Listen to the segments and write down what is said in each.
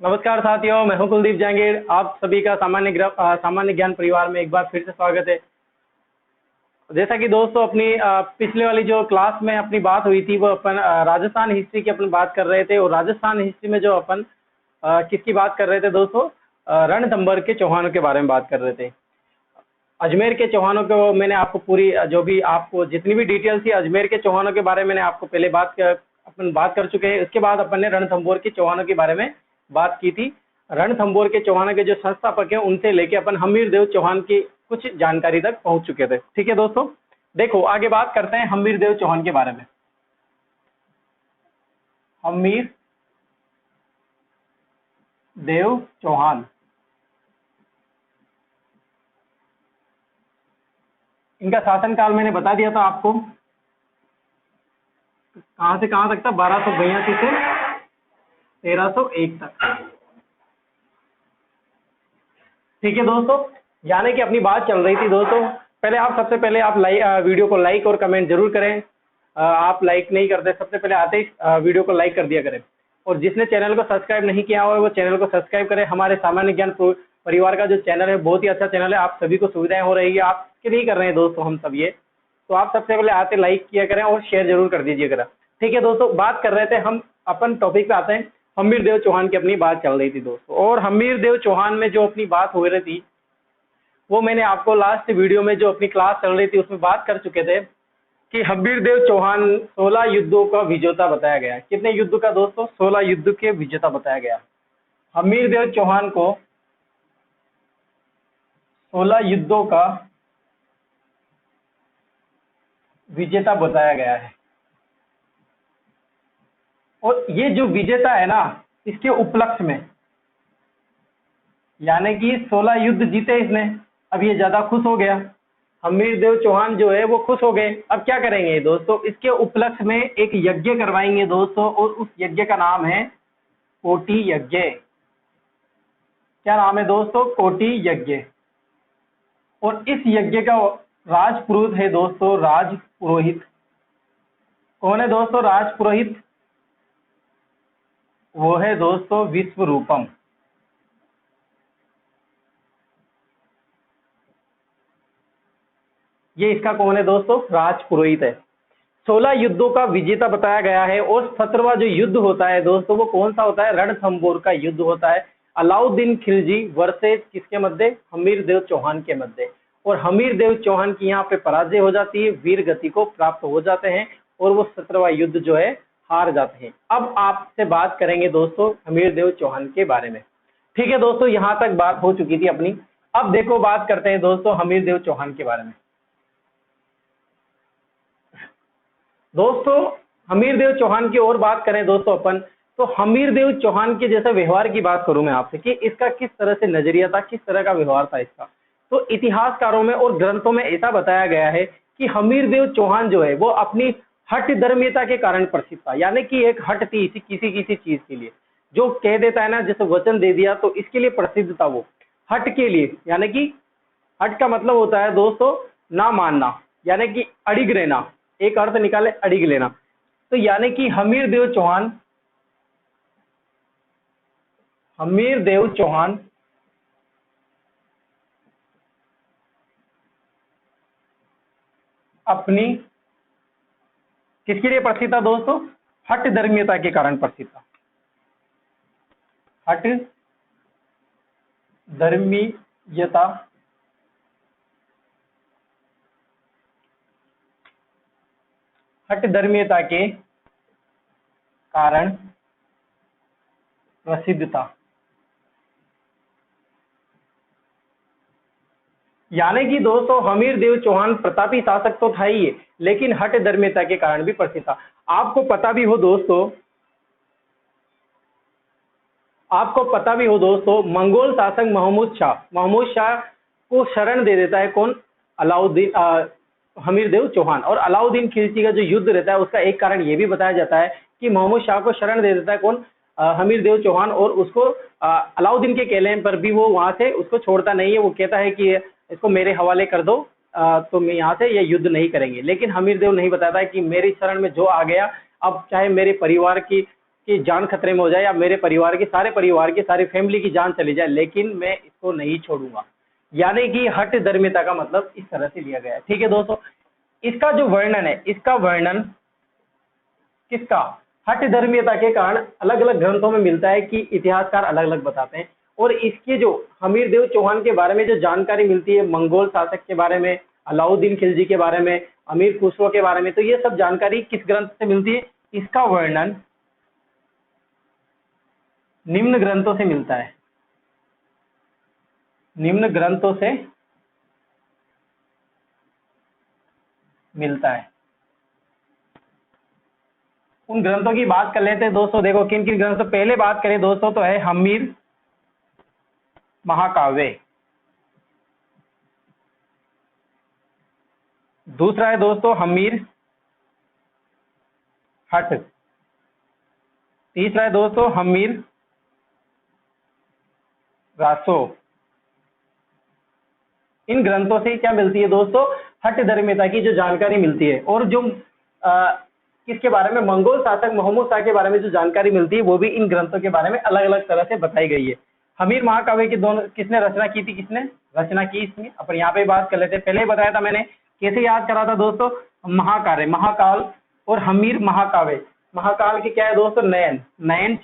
नमस्कार साथियों, मैं हूं कुलदीप जहांगीर। आप सभी का सामान्य ज्ञान परिवार में एक बार फिर से स्वागत है। जैसा कि दोस्तों अपनी पिछले वाली जो क्लास में अपनी बात हुई थी वो अपन राजस्थान हिस्ट्री की अपन बात कर रहे थे। और राजस्थान हिस्ट्री में जो अपन किसकी बात कर रहे थे दोस्तों, रणथंभौर के चौहानों के बारे में बात कर रहे थे। अजमेर के चौहानों को मैंने आपको पूरी जो भी आपको जितनी भी डिटेल्स थी अजमेर के चौहानों के बारे में मैंने आपको पहले अपन बात कर चुके हैं। उसके बाद अपन ने रणथंभौर के चौहानों के बारे में बात की थी। रणथंभौर के चौहानों के जो संस्थापक हैं उनसे लेके अपन हमीरदेव चौहान की कुछ जानकारी तक पहुंच चुके थे। ठीक है दोस्तों, देखो आगे बात करते हैं हमीरदेव चौहान के बारे में। हमीर देव चौहान, इनका शासनकाल मैंने बता दिया था आपको, कहां से कहां तक था, 1282 से 1301 तक। ठीक है दोस्तों, यानी कि अपनी बात चल रही थी दोस्तों। सबसे पहले आप वीडियो को लाइक और कमेंट जरूर करें। आप लाइक नहीं करते, सबसे पहले आते ही वीडियो को लाइक कर दिया करें। और जिसने चैनल को सब्सक्राइब नहीं किया हो वो चैनल को सब्सक्राइब करें। हमारे सामान्य ज्ञान परिवार का जो चैनल है बहुत ही अच्छा चैनल है, आप सभी को सुविधाएं हो रही है। आप के नहीं कर रहे हैं दोस्तों हम सब ये, तो आप सबसे पहले आते लाइक किया करें और शेयर जरूर कर दीजिए करें। ठीक है दोस्तों, बात कर रहे थे हम, अपन टॉपिक पे आते हैं। हमीरदेव चौहान की अपनी बात चल रही थी दोस्तों। और हमीरदेव चौहान में जो अपनी बात हो रही थी वो मैंने आपको लास्ट वीडियो में जो अपनी क्लास चल रही थी उसमें बात कर चुके थे कि हमीरदेव चौहान 16 युद्धों का विजेता बताया गया है। कितने युद्ध का दोस्तों? 16 युद्ध के विजेता बताया गया। हमीरदेव चौहान को 16 युद्धों का विजेता बताया गया है। और ये जो विजेता है ना, इसके उपलक्ष्य में यानी कि 16 युद्ध जीते इसने, अब ये ज्यादा खुश हो गया। हमीरदेव चौहान जो है वो खुश हो गए। अब क्या करेंगे दोस्तों, इसके उपलक्ष्य में एक यज्ञ करवाएंगे दोस्तों। और उस यज्ञ का नाम है कोटि यज्ञ। क्या नाम है दोस्तों? कोटि यज्ञ। और इस यज्ञ का राजपुरोहित है दोस्तों, राजपुरोहित। कौन है दोस्तों राजपुरोहित? वो है दोस्तों विश्वरूपम। ये इसका कौन है दोस्तों? राजपुरोहित है। 16 युद्धों का विजेता बताया गया है। और 17वां जो युद्ध होता है दोस्तों वो कौन सा होता है? रणथंभौर का युद्ध होता है। अलाउद्दीन खिलजी वर्सेस किसके मध्य? हमीरदेव चौहान के मध्य। और हमीरदेव चौहान की यहाँ पे पराजय हो जाती है, वीर गति को प्राप्त हो जाते हैं और वो 17वां युद्ध जो है हार जाते हैं। अब आपसे बात करेंगे दोस्तों हमीरदेव चौहान के बारे में। ठीक है दोस्तों, यहां तक बात हो चुकी थी अपनी। अब देखो बात करते हैं दोस्तों हमीरदेव चौहान के बारे में। दोस्तों हमीरदेव चौहान की और बात करें दोस्तों अपन, तो हमीरदेव चौहान के जैसे व्यवहार की बात करूं मैं आपसे कि इसका किस तरह से नजरिया था, किस तरह का व्यवहार था इसका। तो इतिहासकारों में और ग्रंथों में ऐसा बताया गया है कि हमीरदेव चौहान जो है वो अपनी हठ धर्मीयता के कारण प्रसिद्ध था। यानी कि एक हट थी किसी किसी चीज के लिए, जो कह देता है ना, जैसे वचन दे दिया, तो इसके लिए प्रसिद्ध था वो हट के लिए। यानी कि हट का मतलब होता है दोस्तों ना मानना, यानी कि अड़िग रहना। एक अर्थ निकाले अड़िग लेना। तो यानी कि हमीरदेव चौहान अपनी किसके लिए प्रसिद्ध था दोस्तों? हठ धर्मीयता के कारण प्रसिद्ध था। हठ धर्मीयता के कारण प्रसिद्ध था। यानी कि दोस्तों हमीरदेव चौहान प्रतापी शासक तो था ही, लेकिन हठ धर्मीयता के कारण भी प्रसिद्ध था। आपको पता भी हो दोस्तों मंगोल शासक महमूद शाह को शरण दे देता है कौन? हमीरदेव चौहान। और अलाउद्दीन खिलजी का जो युद्ध रहता है उसका एक कारण ये भी बताया जाता है कि महमूद शाह को शरण दे देता है कौन? हमीरदेव चौहान। और उसको अलाउद्दीन के कहने पर भी वो वहां से उसको छोड़ता नहीं है। वो कहता है कि इसको मेरे हवाले कर दो, तो मैं यहाँ से ये युद्ध नहीं करेंगे। लेकिन हमीरदेव नहीं बताता है कि मेरी शरण में जो आ गया, अब चाहे मेरे परिवार की की जान खतरे में हो जाए या मेरे परिवार की सारी फैमिली की जान चली जाए, लेकिन मैं इसको नहीं छोड़ूंगा। यानी कि हठ धर्मिता का मतलब इस तरह से लिया गया है। ठीक है दोस्तों, इसका जो वर्णन है, इसका वर्णन किसका, हठ धर्मीयता के कारण अलग अलग ग्रंथों में मिलता है कि इतिहासकार अलग अलग बताते हैं। और इसके जो हमीरदेव चौहान के बारे में जो जानकारी मिलती है, मंगोल शासक के बारे में, अलाउद्दीन खिलजी के बारे में, अमीर खुसरो के बारे में, तो ये सब जानकारी किस ग्रंथ से मिलती है? इसका वर्णन निम्न ग्रंथों से मिलता है, निम्न ग्रंथों से मिलता है। उन ग्रंथों की बात कर लेते हैं दोस्तों। देखो किन किन ग्रंथों, पहले बात करें दोस्तों तो है हमीर महाकाव्य, दूसरा है दोस्तों हमीर हठ, तीसरा है दोस्तों हमीर रासो। इन ग्रंथों से क्या मिलती है दोस्तों? हठ धर्मिता की जो जानकारी मिलती है। और जो किसके बारे में, मंगोल शासक मोहम्मद शाह के बारे में जो जानकारी मिलती है वो भी इन ग्रंथों के बारे में अलग अलग तरह से बताई गई है। हमीर महाकाव्य की दोनों किसने रचना की थी, किसने रचना की इसमें अपन यहाँ पे बात कर लेते हैं। पहले ही बताया था मैंने, कैसे याद करा था दोस्तों, महाकाव्य, महाकाल और हमीर महाकाव्य। महाकाल की क्या है दोस्तों? नयन, नयन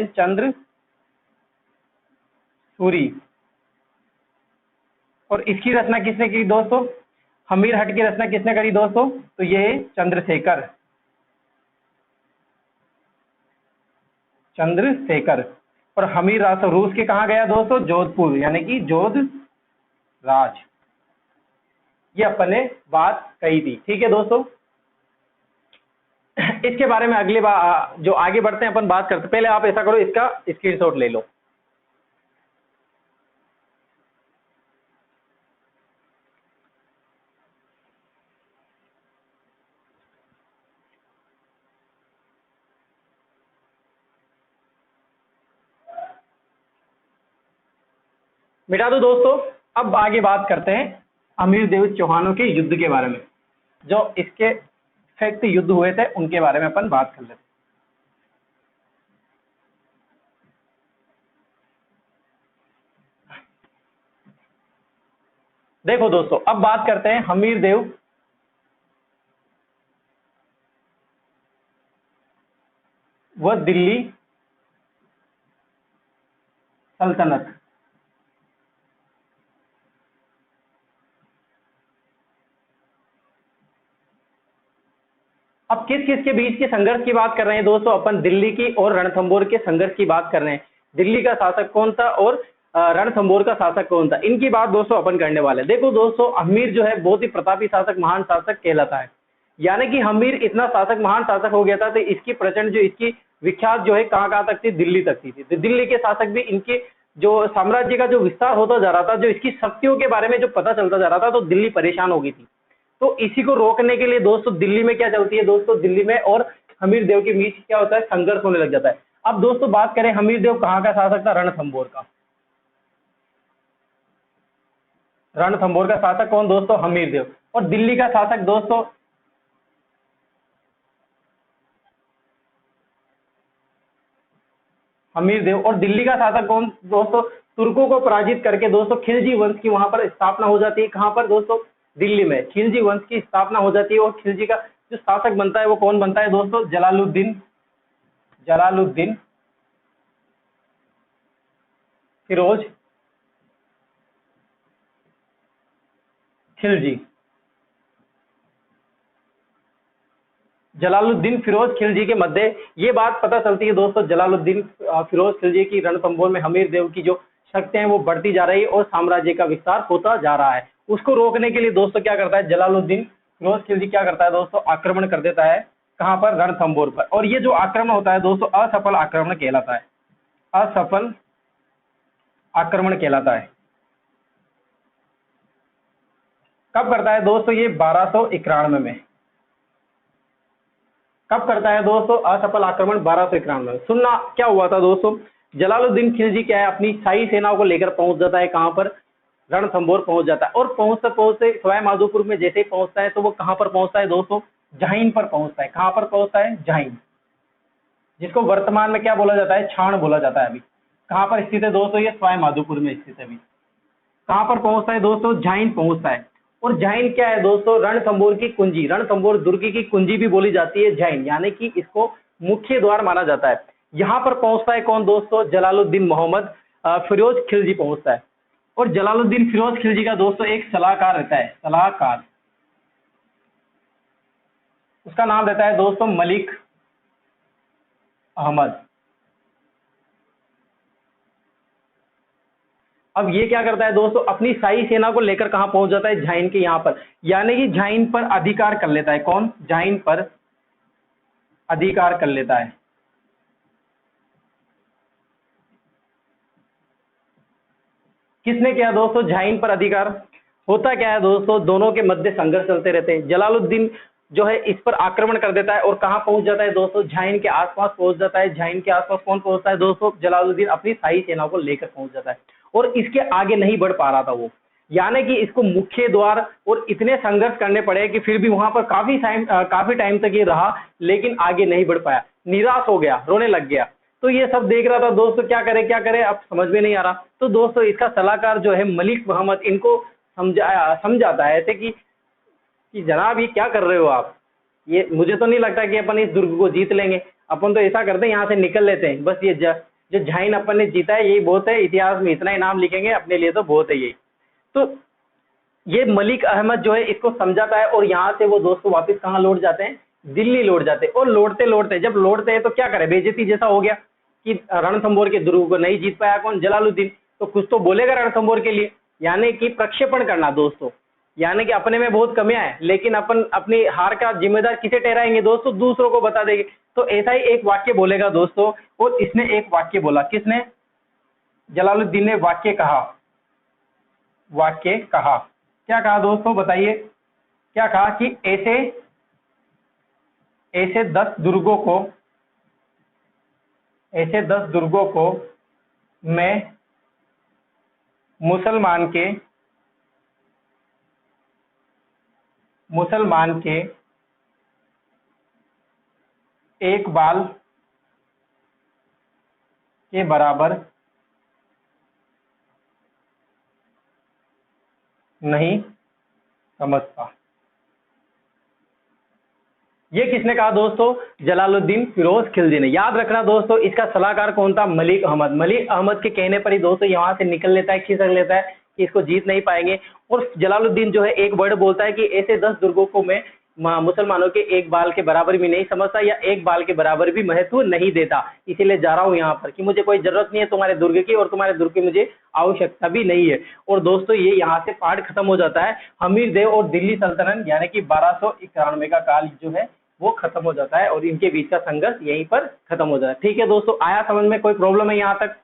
चंद्र सूरी। और इसकी रचना किसने की दोस्तों? हमीर हट की रचना किसने करी दोस्तों? तो ये चंद्रशेखर, और हमीर रासो रूस के कहा गया दोस्तों? जोधपुर, यानी कि जोध राज। ये अपन ने बात कही थी। ठीक है दोस्तों, इसके बारे में अगली बार जो आगे बढ़ते हैं अपन बात करते, पहले आप ऐसा करो, इसका स्क्रीनशॉट ले लो। मिटा दो दोस्तों। अब आगे बात करते हैं अमीरदेव चौहानों के युद्ध के बारे में, जो इसके फैक्ट युद्ध हुए थे उनके बारे में अपन बात कर लेते हैं। देखो दोस्तों, अब बात करते हैं हमीरदेव व दिल्ली सल्तनत। अब किस किस के बीच के संघर्ष की बात कर रहे हैं दोस्तों? अपन दिल्ली की और रणथंभौर के संघर्ष की बात कर रहे हैं। दिल्ली का शासक कौन था और रणथंभौर का शासक कौन था, इनकी बात दोस्तों अपन करने वाले हैं। देखो दोस्तों, हमीर जो है बहुत ही प्रतापी शासक, महान शासक कहलाता है। यानी कि हमीर इतना शासक, महान शासक हो गया था, तो इसकी प्रचंड जो इसकी विख्यात जो है कहाँ कहाँ तक थी? दिल्ली तक थी। तो दिल्ली के शासक भी इनके जो साम्राज्य का जो विस्तार होता जा रहा था, जो इसकी शक्तियों के बारे में जो पता चलता जा रहा था, तो दिल्ली परेशान हो गई थी। तो इसी को रोकने के लिए दोस्तों दिल्ली में क्या चलती है दोस्तों? दिल्ली में और हमीरदेव के बीच क्या होता है? संघर्ष होने लग जाता है। अब दोस्तों बात करें, हमीरदेव कहाँ का शासक था? रणथंभौर का। रणथंभौर का शासक कौन दोस्तों? हमीरदेव। और दिल्ली का शासक दोस्तों हमीरदेव। और दिल्ली का शासक कौन दोस्तों? तुर्कों को पराजित करके दोस्तों खिलजी वंश की वहां पर स्थापना हो जाती है। कहां पर दोस्तों? दिल्ली में खिलजी वंश की स्थापना हो जाती है। और खिलजी का जो शासक बनता है वो कौन बनता है दोस्तों? जलालुद्दीन फिरोज खिलजी। जलालुद्दीन फिरोज खिलजी के मध्य ये बात पता चलती है दोस्तों, जलालुद्दीन फिरोज खिलजी की रणथंभौर में हमीरदेव की जो शक्तियां हैं वो बढ़ती जा रही है और साम्राज्य का विस्तार होता जा रहा है। उसको रोकने के लिए दोस्तों क्या करता है जलालुद्दीन फिरोज खिलजी? क्या करता है दोस्तों? आक्रमण कर देता है। कहां पर? रणथंभौर पर। और ये जो आक्रमण होता है दोस्तों असफल आक्रमण कहलाता है, असफल आक्रमण कहलाता है। कब करता है दोस्तों? ये 1291 में। कब करता है दोस्तों असफल आक्रमण? 1291 में। सुनना क्या हुआ था दोस्तों, जलालुद्दीन खिलजी क्या है अपनी शाही सेनाओं को लेकर पहुंच जाता है। कहां पर? रणथंभौर पहुंच जाता है। और पहुंचते पहुंचते सवाई माधोपुर में जैसे ही पहुंचता है तो वो कहां पर पहुंचता है दोस्तों? झाइन पर पहुंचता है। कहां पर पहुंचता है? झाइन, जिसको वर्तमान में क्या बोला जाता है? छाण बोला जाता है। अभी कहां पर स्थित है दोस्तों? ये सवाई माधोपुर में स्थित है। अभी कहां पर पहुंचता है दोस्तों? झाइन पहुंचता है। और झाइन क्या है दोस्तों? रणथंभौर की कुंजी, रणथंभौर दुर्ग की कुंजी भी बोली जाती है झाइन, यानी कि इसको मुख्य द्वार माना जाता है। यहां पर पहुंचता है कौन दोस्तों? जलालुद्दीन मोहम्मद फिरोज खिलजी पहुंचता है। और जलालुद्दीन फिरोज खिलजी का दोस्तों एक सलाहकार रहता है, सलाहकार, उसका नाम रहता है दोस्तों मलिक अहमद। अब ये क्या करता है दोस्तों? अपनी शाही सेना को लेकर कहां पहुंच जाता है? झाइन के यहां पर, यानी कि झाइन पर अधिकार कर लेता है। कौन? झाइन पर अधिकार कर लेता है। किसने किया दोस्तों झाइन पर अधिकार? होता क्या है दोस्तों, दोनों के मध्य संघर्ष चलते रहते हैं। जलालुद्दीन जो है इस पर आक्रमण कर देता है और कहां पहुंच जाता है दोस्तों? झाइन के आसपास पहुंच जाता है। झाइन के आसपास कौन पहुंचता है दोस्तों? जलालुद्दीन अपनी शाही सेना को लेकर पहुंच जाता है और इसके आगे नहीं बढ़ पा रहा था वो, यानी कि इसको मुख्य द्वार और इतने संघर्ष करने पड़े कि फिर भी वहां पर काफी टाइम तक ये रहा, लेकिन आगे नहीं बढ़ पाया, निराश हो गया, रोने लग गया। तो ये सब देख रहा था दोस्तों, क्या करे क्या करे, अब समझ में नहीं आ रहा। तो दोस्तों इसका सलाहकार जो है मलिक मोहम्मद इनको समझाता है ऐसे कि जनाब ये क्या कर रहे हो आप, ये मुझे तो नहीं लगता कि अपन इस दुर्ग को जीत लेंगे। अपन तो ऐसा करते हैं यहाँ से निकल लेते हैं, बस ये जो झाइन अपन ने जीता है यही बहुत है, इतिहास में इतना ही नाम लिखेंगे अपने लिए तो बहुत है यही। तो ये मलिक अहमद जो है इसको समझाता है और यहाँ से वो दोस्तों वापस कहाँ लौट जाते हैं? दिल्ली लौट जाते हैं। और लौटते लौटते जब लौटते हैं तो क्या करे, बेइज्जती जैसा हो गया कि रणथंभौर के दुर्ग को नहीं जीत पाया कौन? जलालुद्दीन। तो कुछ तो बोलेगा रणथंभौर के लिए, यानी कि प्रक्षेपण करना दोस्तों, यानी कि अपने में बहुत कमियां है लेकिन अपन अपनी हार का जिम्मेदार किसे ठहराएंगे दोस्तों? दूसरों को बता देंगे। तो ऐसा ही एक वाक्य बोलेगा दोस्तों, और इसने एक वाक्य बोला। किसने? जलालुद्दीन ने वाक्य कहा। वाक्य कहा, क्या कहा दोस्तों बताइए? क्या कहा कि ऐसे ऐसे 10 दुर्गों को, ऐसे 10 दुर्गों को मैं मुसलमान के एक बाल के बराबर नहीं समझता। ये किसने कहा दोस्तों? जलालुद्दीन फिरोज खिलजी ने। याद रखना दोस्तों इसका सलाहकार कौन था? मलिक अहमद। मलिक अहमद के कहने पर ही दोस्तों यहाँ से निकल लेता है, खिसक लेता है कि इसको जीत नहीं पाएंगे। और जलालुद्दीन जो है एक वर्ड बोलता है कि ऐसे 10 दुर्गों को मैं मुसलमानों के एक बाल के बराबर भी नहीं समझता या एक बाल के बराबर भी महत्व नहीं देता, इसीलिए जा रहा हूं यहाँ पर कि मुझे कोई जरूरत नहीं है तुम्हारे दुर्ग की और तुम्हारे दुर्ग की मुझे आवश्यकता भी नहीं है। और दोस्तों ये यहाँ से पार्ट खत्म हो जाता है। हमीर देव और दिल्ली सल्तनत यानी कि 1291 का काल जो है वो खत्म हो जाता है और इनके बीच का संघर्ष यहीं पर खत्म हो जाता है। ठीक है दोस्तों, आया समझ में? कोई प्रॉब्लम है यहाँ तक?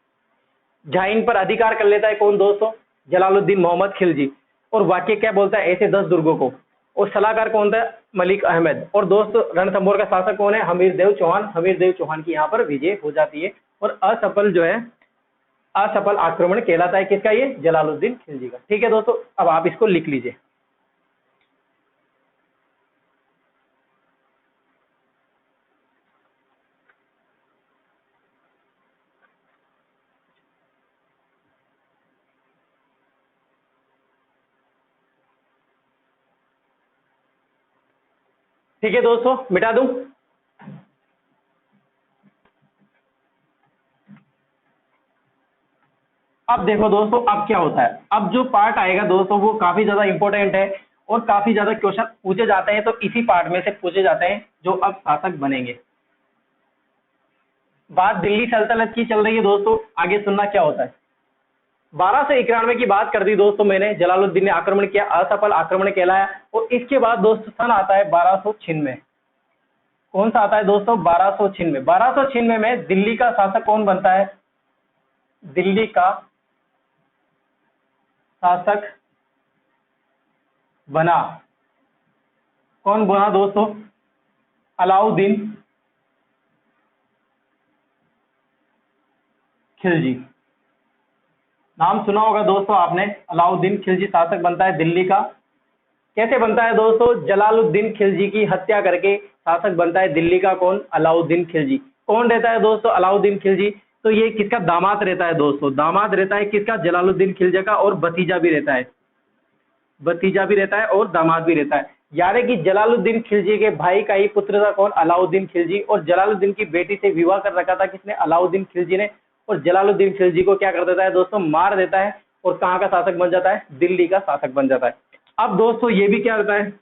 झाइन पर अधिकार कर लेता है कौन दोस्तों? जलालुद्दीन मोहम्मद खिलजी। और वाक्य क्या बोलता है? ऐसे 10 दुर्गों को। और सलाहकार कौन था? मलिक अहमद। और दोस्तों रणथंभौर का शासक कौन है? हमीर देव चौहान। हमीर देव चौहान की यहाँ पर विजय हो जाती है और असफल जो है, असफल आक्रमण कहलाता है किसका? ये जलालुद्दीन खिलजी का। ठीक है दोस्तों, अब आप इसको लिख लीजिए। ठीक है दोस्तों, मिटा दूं? अब देखो दोस्तों अब क्या होता है। अब जो पार्ट आएगा दोस्तों वो काफी ज्यादा इंपॉर्टेंट है और काफी ज्यादा क्वेश्चन पूछे जाते हैं, तो इसी पार्ट में से पूछे जाते हैं जो अब शासक बनेंगे। बात दिल्ली सल्तनत की चल रही है दोस्तों, आगे सुनना क्या होता है। 1291 की बात कर दी दोस्तों मैंने, जलालुद्दीन ने आक्रमण किया, असफल आक्रमण कहलाया। और इसके बाद दोस्तों सन आता है 1296। कौन सा आता है दोस्तों? 1296। 1296 में दिल्ली का शासक कौन बनता है? दिल्ली का शासक बना, कौन बना दोस्तों? अलाउद्दीन खिलजी। नाम सुना होगा दोस्तों आपने, अलाउद्दीन खिलजी शासक बनता है दिल्ली का। कैसे बनता है दोस्तों? जलालुद्दीन खिलजी की हत्या करके शासक बनता है दिल्ली का कौन? अलाउद्दीन खिलजी। कौन रहता है दोस्तों? अलाउद्दीन खिलजी। तो ये किसका दामाद रहता है दोस्तों? दामाद रहता है किसका? जलालुद्दीन खिलजी का, और भतीजा भी रहता है, भतीजा भी रहता है और दामाद भी रहता है। यानी कि जलालुद्दीन खिलजी के भाई का ही पुत्र था कौन? अलाउद्दीन खिलजी। और जलालुद्दीन की बेटी से विवाह कर रखा था किसने? अलाउद्दीन खिलजी ने। और जलालुद्दीन खिलजी को क्या कर देता है दोस्तों? मार देता है, और कहाँ का शासक बन जाता है? दिल्ली का शासक बन जाता है। अब दोस्तों ये भी क्या रहता है,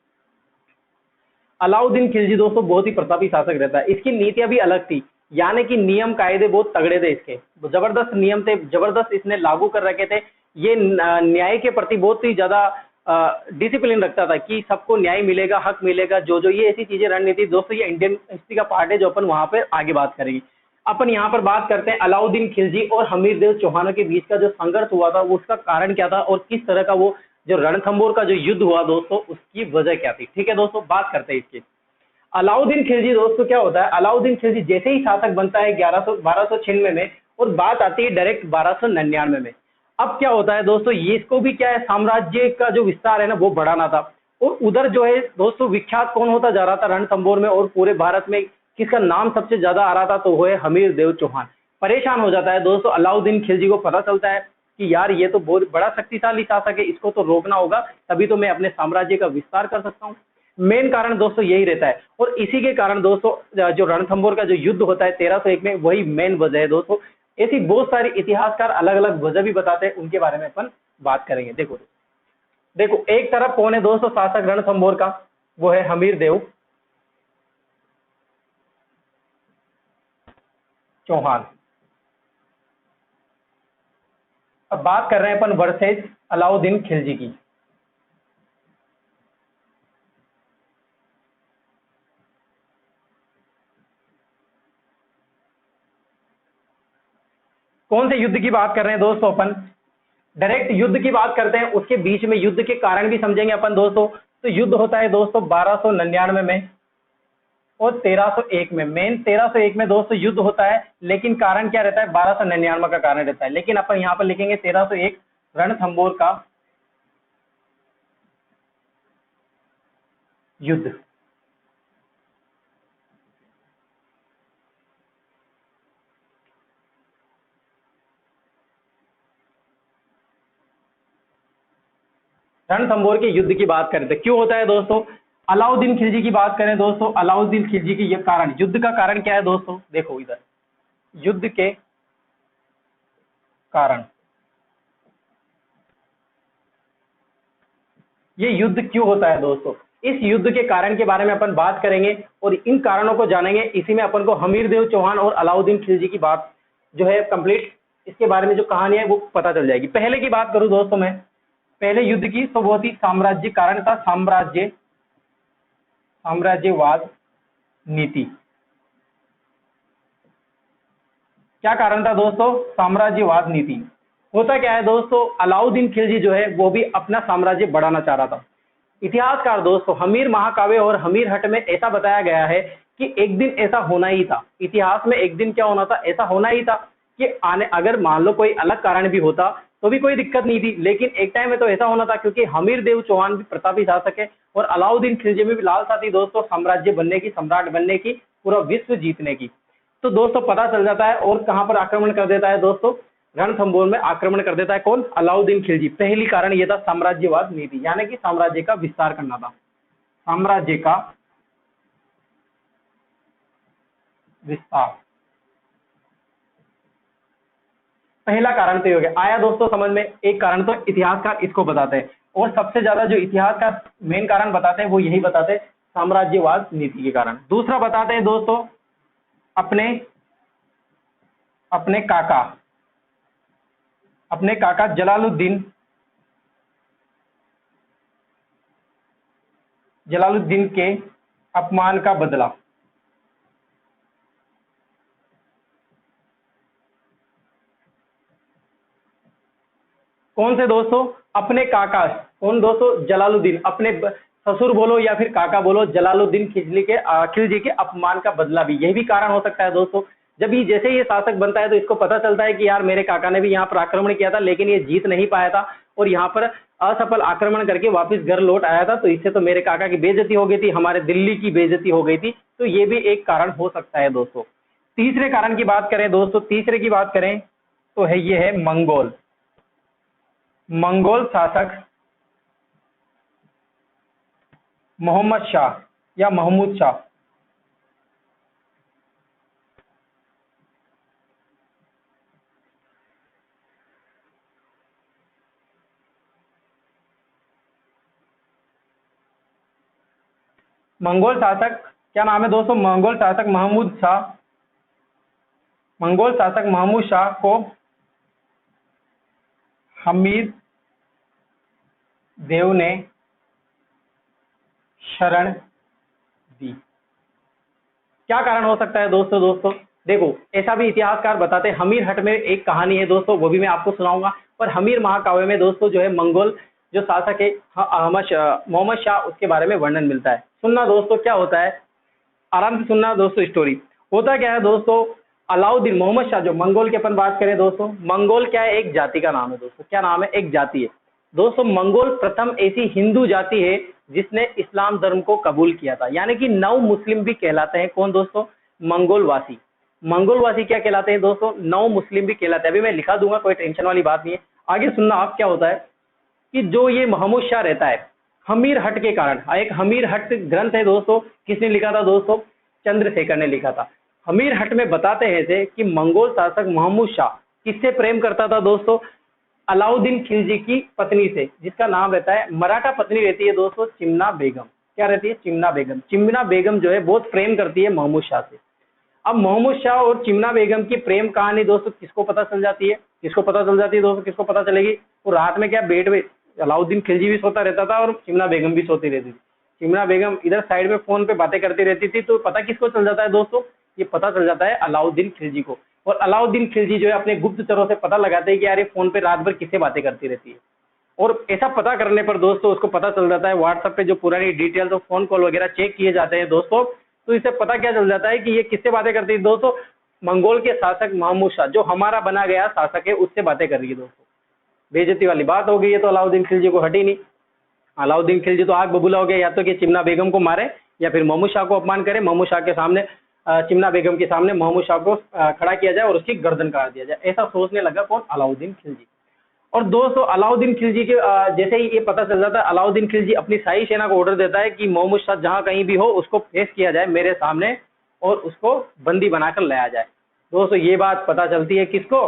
अलाउद्दीन खिलजी दोस्तों बहुत ही प्रतापी शासक रहता है। इसकी नीतियां भी अलग थी, यानी कि नियम कायदे बहुत तगड़े थे इसके, जबरदस्त नियम थे, जबरदस्त इसने लागू कर रखे थे। ये न्याय के प्रति बहुत ही ज्यादा डिसिप्लिन रखता था कि सबको न्याय मिलेगा, हक मिलेगा, जो जो ये ऐसी चीजें रणनीति। दोस्तों ये इंडियन हिस्ट्री का पार्ट है जो अपन वहां पर आगे बात करेंगे। अपन यहाँ पर बात करते हैं अलाउद्दीन खिलजी और हमीरदेव चौहानों के बीच का जो संघर्ष हुआ था, उसका कारण क्या था, और किस तरह का वो जो रणथंबोर का जो युद्ध हुआ दोस्तों, उसकी वजह क्या थी। ठीक है दोस्तों, बात करते हैं इसकी। अलाउद्दीन खिलजी दोस्तों क्या होता है, अलाउद्दीन खिलजी जैसे ही शासक बनता है 1296 में, और बात आती है डायरेक्ट 1299 में। अब क्या होता है दोस्तों, ये इसको भी क्या है, साम्राज्य का जो विस्तार है ना वो बढ़ाना था। और उधर जो है दोस्तों विख्यात कौन होता जा रहा था रणथंबोर में, और पूरे भारत में किसका नाम सबसे ज्यादा आ रहा था, तो वो है हमीरदेव चौहान। परेशान हो जाता है दोस्तों अलाउद्दीन खिलजी को, पता चलता है कि यार ये तो बहुत बड़ा शक्तिशाली शासक है, इसको तो रोकना होगा, तभी तो मैं अपने साम्राज्य का विस्तार कर सकता हूँ। मेन कारण दोस्तों यही रहता है, और इसी के कारण दोस्तों जो रणथंबोर का जो युद्ध होता है 1301 में, वही मेन वजह है दोस्तों। ऐसी बहुत सारी इतिहासकार अलग अलग वजह भी बताते हैं, उनके बारे में अपन बात करेंगे। देखो देखो, एक तरफ कौन है दोस्तों शासक रणथंबोर का, वो है हमीरदेव चौहान। अब बात कर रहे हैं अपन वर्सेज अलाउद्दीन खिलजी की। कौन से युद्ध की बात कर रहे हैं दोस्तों अपन? डायरेक्ट युद्ध की बात करते हैं, उसके बीच में युद्ध के कारण भी समझेंगे अपन दोस्तों। तो युद्ध होता है दोस्तों 1299 में और 1301 में। मेन 1301 में दोस्तों युद्ध होता है, लेकिन कारण क्या रहता है, 1299 का कारण रहता है। लेकिन अपन यहाँ पर लिखेंगे 1301 रणथंबोर का युद्ध। रणथंबोर के युद्ध की बात करते हैं, क्यों होता है दोस्तों? अलाउद्दीन खिलजी की बात करें दोस्तों, अलाउद्दीन खिलजी की ये कारण, युद्ध का कारण क्या है दोस्तों? देखो इधर, युद्ध के कारण, ये युद्ध क्यों होता है दोस्तों, इस युद्ध के कारण के बारे में अपन बात करेंगे, और इन कारणों को जानेंगे। इसी में अपन को हमीरदेव चौहान और अलाउद्दीन खिलजी की बात जो है कंप्लीट, इसके बारे में जो कहानी है वो पता चल जाएगी। पहले की बात करूं दोस्तों मैं, पहले युद्ध की, तो बहुत ही साम्राज्य कारण था, साम्राज्यवाद नीति। क्या कारण था दोस्तों? साम्राज्यवाद नीति। होता क्या है दोस्तों, अलाउद्दीन खिलजी जो है वो भी अपना साम्राज्य बढ़ाना चाह रहा था। इतिहासकार दोस्तों हमीर महाकाव्य और हमीर हट में ऐसा बताया गया है कि एक दिन ऐसा होना ही था, इतिहास में एक दिन क्या होना था, ऐसा होना ही था कि आने, अगर मान लो कोई अलग कारण भी होता तो भी कोई दिक्कत नहीं थी, लेकिन एक टाइम में तो ऐसा होना था, क्योंकि हमीरदेव चौहान भी प्रतापी शासक है और अलाउद्दीन खिलजी में भी लालसा थी दोस्तों साम्राज्य बनने की, सम्राट बनने की, पूरा विश्व जीतने की। तो दोस्तों पता चल जाता है, और कहां पर आक्रमण कर देता है दोस्तों? रणथंबोर में आक्रमण कर देता है कौन? अलाउद्दीन खिलजी। पहली कारण यह था साम्राज्यवाद नीति, यानी कि साम्राज्य का विस्तार करना था, साम्राज्य का विस्तार। पहला कारण तो ये हो गया, आया दोस्तों समझ में। एक कारण तो इतिहासकार इसको बताते हैं, और सबसे ज्यादा जो इतिहास का मेन कारण बताते हैं वो यही बताते हैं, साम्राज्यवाद नीति के कारण। दूसरा बताते हैं दोस्तों अपने अपने काका, अपने काका जलालुद्दीन के अपमान का बदला। कौन से दोस्तों? अपने काका, कौन दोस्तों? जलालुद्दीन, अपने ससुर बोलो या फिर काका बोलो, जलालुद्दीन खिलजी के अपमान का बदला भी, यही भी कारण हो सकता है दोस्तों। जब ये जैसे ये शासक बनता है तो इसको पता चलता है कि यार मेरे काका ने भी यहाँ पर आक्रमण किया था, लेकिन ये जीत नहीं पाया था, और यहाँ पर असफल आक्रमण करके वापस घर लौट आया था, तो इससे तो मेरे काका की बेइज्जती हो गई थी, हमारे दिल्ली की बेइज्जती हो गई थी। तो ये भी एक कारण हो सकता है दोस्तों। तीसरे कारण की बात करें दोस्तों, तीसरे की बात करें तो है ये है मंगोल। मंगोल शासक मोहम्मद शाह या महमूद शाह। मंगोल शासक क्या नाम है दोस्तों? मंगोल शासक महमूद शाह। मंगोल शासक महमूद शाह को हमीर देव ने शरण दी। क्या कारण हो सकता है दोस्तों? दोस्तों देखो, ऐसा भी इतिहासकार बताते हैं। हमीर हट में एक कहानी है दोस्तों, वो भी मैं आपको सुनाऊंगा। पर हमीर महाकाव्य में दोस्तों जो है मंगोल जो शासक है मोहम्मद शाह, उसके बारे में वर्णन मिलता है। सुनना दोस्तों क्या होता है, आराम से सुनना दोस्तों। स्टोरी होता क्या है दोस्तों, अलाउद्दीन मोहम्मद शाह जो मंगोल की अपन बात करें दोस्तों, मंगोल क्या है? एक जाति का नाम है दोस्तों। क्या नाम है? एक जाति है दोस्तों। मंगोल प्रथम ऐसी हिंदू जाति है जिसने इस्लाम धर्म को कबूल किया था, यानी कि नव मुस्लिम भी कहलाते हैं। कौन दोस्तों? मंगोलवासी। मंगोलवासी क्या कहलाते हैं दोस्तों? नव मुस्लिम भी कहलाते हैं। अभी मैं लिखा दूंगा, कोई टेंशन वाली बात नहीं है। आगे सुनना आप क्या होता है कि जो ये महमूद शाह रहता है हमीर हट के कारण, एक हमीर हट ग्रंथ है दोस्तों, किसने लिखा था दोस्तों? चंद्रशेखर ने लिखा था। हमीर हट में बताते हैं थे कि मंगोल शासक महमूद शाह किससे प्रेम करता था दोस्तों? अलाउद्दीन खिलजी की पत्नी से, जिसका नाम रहता है, मराठा पत्नी रहती है दोस्तों चिमना बेगम। क्या रहती है? चिमना बेगम। चिमना बेगम जो है बहुत प्रेम करती है महमूद शाह से। अब महमूद शाह और चिमना बेगम की प्रेम कहानी दोस्तों किसको पता चल जाती है? किसको पता चल जाती है दोस्तों? किसको पता चलेगी? वो रात में क्या बेड में अलाउद्दीन खिलजी भी सोता रहता था और चिमना बेगम भी सोती रहती थी। चिमना बेगम इधर साइड में फोन पे बातें करती रहती थी। तो पता किसको चल जाता है दोस्तों? ये पता चल जाता है अलाउद्दीन खिलजी को। और अलाउद्दीन खिलजी जो है अपने गुप्तचरों से पता लगाते हैं कि यार ये फोन पे रात भर किससे बातें करती रहती है। और ऐसा पता करने पर दोस्तों उसको पता चल जाता है, व्हाट्सएप पे जो पुरानी डिटेल्स और फोन कॉल वगैरह चेक किए जाते हैं दोस्तों, तो इससे पता क्या चल जाता है कि ये किससे बातें करती है दोस्तों? मंगोल के शासक महमूद शाह, जो हमारा बना गया शासक है, उससे बातें कर रही है दोस्तों। बेइज्जती वाली बात हो गई है, तो अलाउद्दीन खिलजी को हटी नहीं। अलाउद्दीन खिलजी तो आग बबूला हो गया, या तो कि चिमना बेगम को मारे या फिर महमूद शाह को अपमान करे। महमूद शाह के सामने चिमना बेगम के सामने महमूद शाह को खड़ा किया जाए और उसकी गर्दन काट दिया जाए। ऐसा सोचने लगा कौन? अलाउद्दीन खिलजी। और दोस्तों अलाउद्दीन खिलजी के जैसे ही ये पता चल जाता है, अलाउद्दीन खिलजी अपनी शाही सेना को ऑर्डर देता है कि महमूद शाह जहां कहीं भी हो उसको पेश किया जाए मेरे सामने और उसको बंदी बनाकर लाया जाए। दोस्तों ये बात पता चलती है किसको?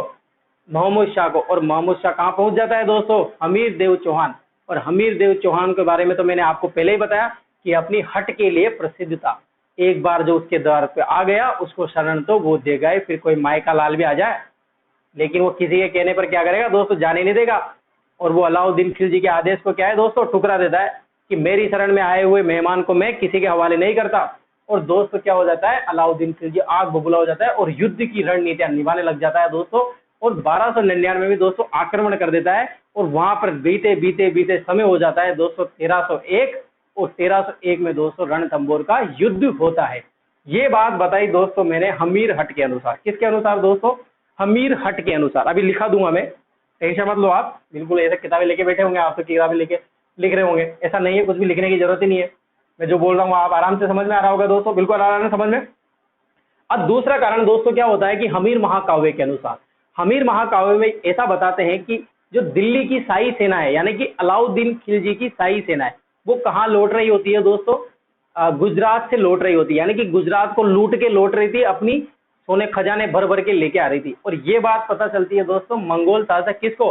महमूद शाह को। और महमूद शाह कहाँ पहुंच जाता है दोस्तों? हमीर देव चौहान। और हमीर देव चौहान के बारे में तो मैंने आपको पहले ही बताया कि अपनी हट के लिए प्रसिद्ध था। एक बार जो उसके द्वार पे आ गया उसको शरण तो वो दे गए, फिर कोई माई का लाल भी आ जाए, लेकिन वो किसी के कहने पर क्या करेगा दोस्तों? जाने नहीं देगा। और वो अलाउद्दीन खिलजी के आदेश को क्या है दोस्तों? ठुकरा देता है कि मेरी शरण में आए हुए मेहमान को मैं किसी के हवाले नहीं करता। और दोस्तों क्या हो जाता है? अलाउद्दीन खिलजी आग बबूला हो जाता है और युद्ध की रणनीतियां निभाने लग जाता है दोस्तों। और 1299 में दोस्तों आक्रमण कर देता है। और वहां पर बीते बीते बीते समय हो जाता है दोस्तों 1301। और 1301 में दोस्तों रणथंबोर का युद्ध होता है। ये बात बताई दोस्तों मैंने हमीर हट के अनुसार। किसके अनुसार दोस्तों? हमीर हट के अनुसार। अभी लिखा दूंगा मैं, टेंशन मत लो आप। बिल्कुल ऐसे किताबें लेके बैठे होंगे आप, तो किताबें लेके लिख रहे होंगे, ऐसा नहीं है, कुछ भी लिखने की जरूरत ही नहीं है। मैं जो बोल रहा हूँ आप आराम से समझ में आ रहा होगा दोस्तों, बिल्कुल आराम से समझ में। अब दूसरा कारण दोस्तों क्या होता है कि हमीर महाकाव्य के अनुसार, हमीर महाकाव्य में ऐसा बताते हैं कि जो दिल्ली की शाही सेना है, यानी कि अलाउद्दीन खिलजी की शाही सेना है, वो कहाँ लौट रही होती है दोस्तों? गुजरात से लौट रही होती है। यानी कि गुजरात को लूट के लौट रही थी, अपनी सोने खजाने भर भर के लेके आ रही थी। और ये बात पता चलती है दोस्तों मंगोल शासक किसको?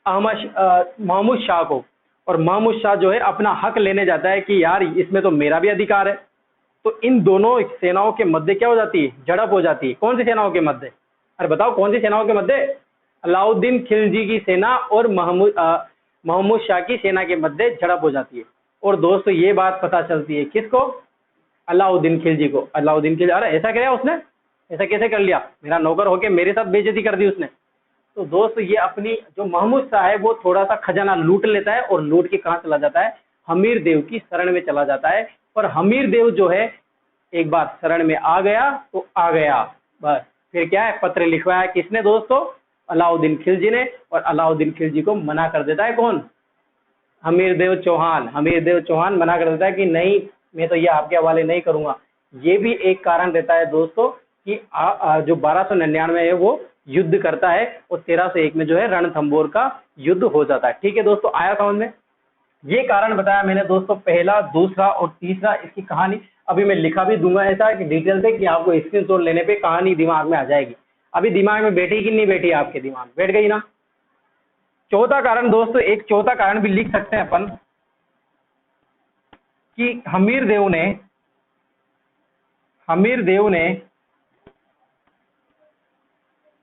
महमूद शाह को। और महमूद शाह जो है अपना हक लेने जाता है कि यार इसमें तो मेरा भी अधिकार है। तो इन दोनों सेनाओं के मध्य क्या हो जाती है? झड़प हो जाती है। कौन सी सेनाओं के मध्य? अरे बताओ कौन सी सेनाओं के मध्य? अलाउद्दीन खिलजी की सेना और महमूद शाह की सेना के मध्य झड़प हो जाती है। और दोस्तों ये बात पता चलती है किसको? अलाउद्दीन खिलजी को। अलाउद्दीन खिलजी, अरे ऐसा क्या उसने, ऐसा कैसे कर लिया? मेरा नौकर होके मेरे साथ बेइज्जती कर दी उसने। तो दोस्तों ये अपनी जो महमूद शाह है वो थोड़ा सा खजाना लूट लेता है और लूट के कहाँ चला जाता है? हमीर देव की शरण में चला जाता है। और हमीर देव जो है एक बार शरण में आ गया तो आ गया, बस फिर क्या है? पत्र लिखवाया किसने दोस्तों? अलाउद्दीन खिलजी ने, और अलाउद्दीन खिलजी को मना कर देता है कौन? हमीरदेव चौहान। हमीरदेव चौहान मना कर देता है कि नहीं, मैं तो ये आपके हवाले नहीं करूंगा। ये भी एक कारण रहता है दोस्तों कि जो 1299 है वो युद्ध करता है, और 1301 में जो है रणथंबोर का युद्ध हो जाता है। ठीक है दोस्तों, आया समझ में? ये कारण बताया मैंने दोस्तों, पहला, दूसरा और तीसरा। इसकी कहानी अभी मैं लिखा भी दूंगा ऐसा कि डिटेल से, कि आपको स्क्रीनशॉट लेने पे कहानी दिमाग में आ जाएगी। अभी दिमाग में बैठी कि नहीं बैठी? आपके दिमाग में बैठ गई ना? चौथा कारण दोस्तों, एक चौथा कारण भी लिख सकते हैं अपन, कि हमीर देव ने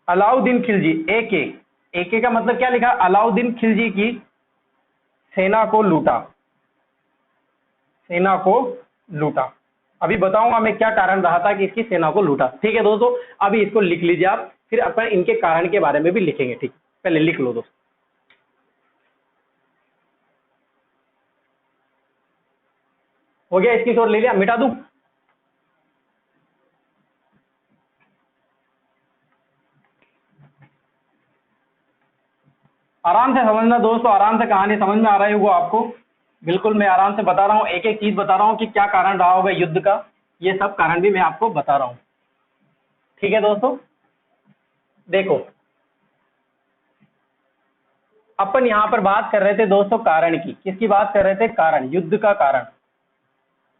अलाउद्दीन खिलजी, एके का मतलब क्या लिखा? अलाउद्दीन खिलजी की सेना को लूटा। अभी बताऊंगा मैं क्या कारण रहा था कि इसकी सेना को लूटा। ठीक है दोस्तों, अभी इसको लिख लीजिए आप, फिर अपन इनके कारण के बारे में भी लिखेंगे। ठीक, पहले लिख लो दोस्तों। हो गया? इसकी शोर ले लिया? मिटा दूं? आराम से समझना दोस्तों, आराम से कहानी समझ में आ रही होगा आपको। बिल्कुल मैं आराम से बता रहा हूँ, एक एक चीज बता रहा हूँ कि क्या कारण रहा होगा युद्ध का। ये सब कारण भी मैं आपको बता रहा हूँ। ठीक है दोस्तों, देखो अपन यहाँ पर बात कर रहे थे दोस्तों कारण की। किसकी बात कर रहे थे? कारण, युद्ध का कारण।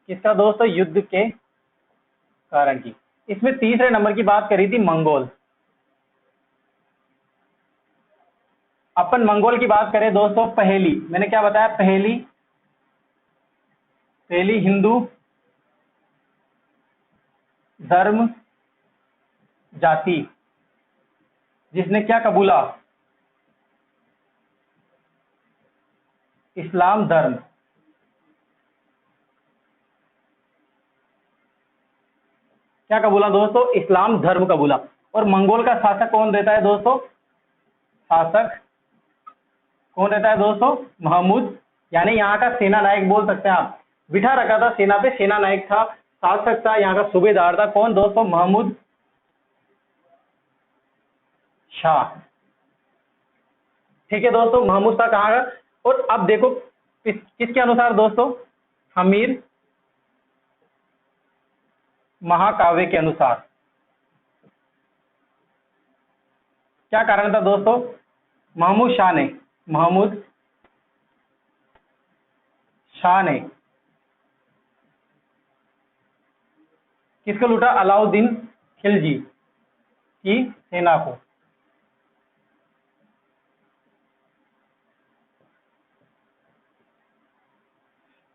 किसका दोस्तों? युद्ध के कारण की। इसमें तीसरे नंबर की बात करी थी मंगोल। अपन मंगोल की बात करें दोस्तों, पहली, मैंने क्या बताया? पहली हिंदू धर्म जाति जिसने क्या कबूला? इस्लाम धर्म। क्या कबूला दोस्तों? इस्लाम धर्म कबूला। और मंगोल का शासक कौन रहता है दोस्तों? शासक कौन रहता है दोस्तों? महमूद, यानी यहाँ का सेना नायक बोल सकते हैं आप। बिठा रखा था सेना पे, सेना नायक था, शासक था, यहाँ का सूबेदार था। कौन दोस्तों? महमूद शाह। ठीक है दोस्तों, महमूद शाह कहाँ का? और अब देखो किसके अनुसार दोस्तों? हमीर महाकाव्य के अनुसार। क्या कारण था दोस्तों? महमूद शाह ने किसको लूटा? अलाउद्दीन खिलजी की सेना को।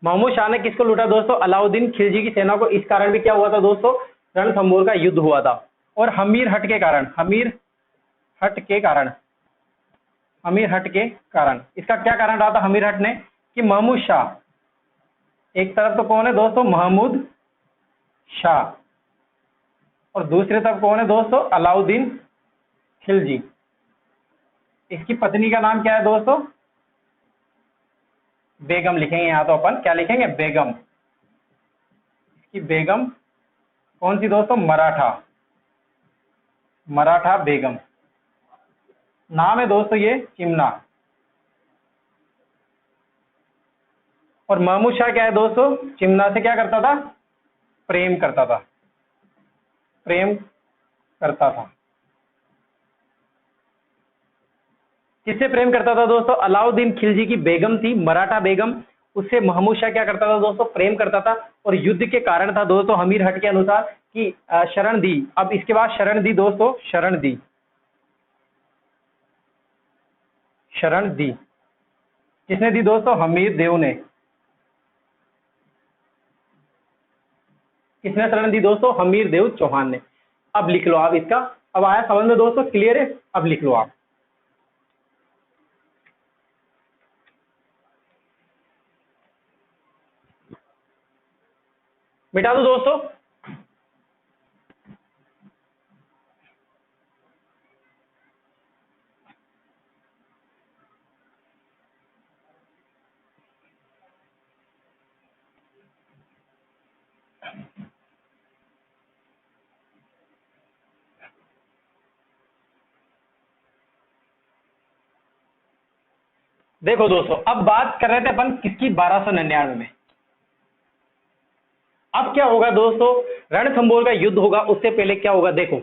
महमूद शाह ने किसको लूटा दोस्तों? अलाउद्दीन खिलजी की सेना को। इस कारण भी क्या हुआ था दोस्तों? रणथंबोर का युद्ध हुआ था। और हमीर हट के कारण, इसका क्या कारण रहा था हमीर हट ने? कि महमूद शाह, एक तरफ तो कौन है दोस्तों? महमूद शाह, और दूसरी तरफ कौन है दोस्तों? अलाउद्दीन खिलजी। इसकी पत्नी का नाम क्या है दोस्तों? बेगम लिखेंगे यहाँ तो अपन। क्या लिखेंगे? बेगम। इसकी बेगम कौन सी दोस्तों? मराठा बेगम। नाम है दोस्तों ये चिमना। और महमूद शाह क्या है दोस्तों? चिमना से क्या करता था? प्रेम करता था। किससे प्रेम करता था दोस्तों? अलाउद्दीन खिलजी की बेगम थी मराठा बेगम, उससे महमूद शाह क्या करता था दोस्तों? प्रेम करता था। और युद्ध के कारण था दोस्तों हमीर हट के अनुसार कि शरण दी। अब इसके बाद शरण दी दोस्तों, शरण दी। किसने दी दोस्तों? हमीर देव ने। किसने शरण दी दोस्तों? हमीर देव चौहान ने। अब लिख लो आप इसका। अब आया समझ में दोस्तों? क्लियर है? अब लिख लो आप। मिटा दो दोस्तों। देखो दोस्तों, अब बात कर रहे थे अपन किसकी, 1299 में। अब क्या होगा दोस्तों, रणथंभौर का युद्ध होगा, उससे पहले क्या होगा देखो।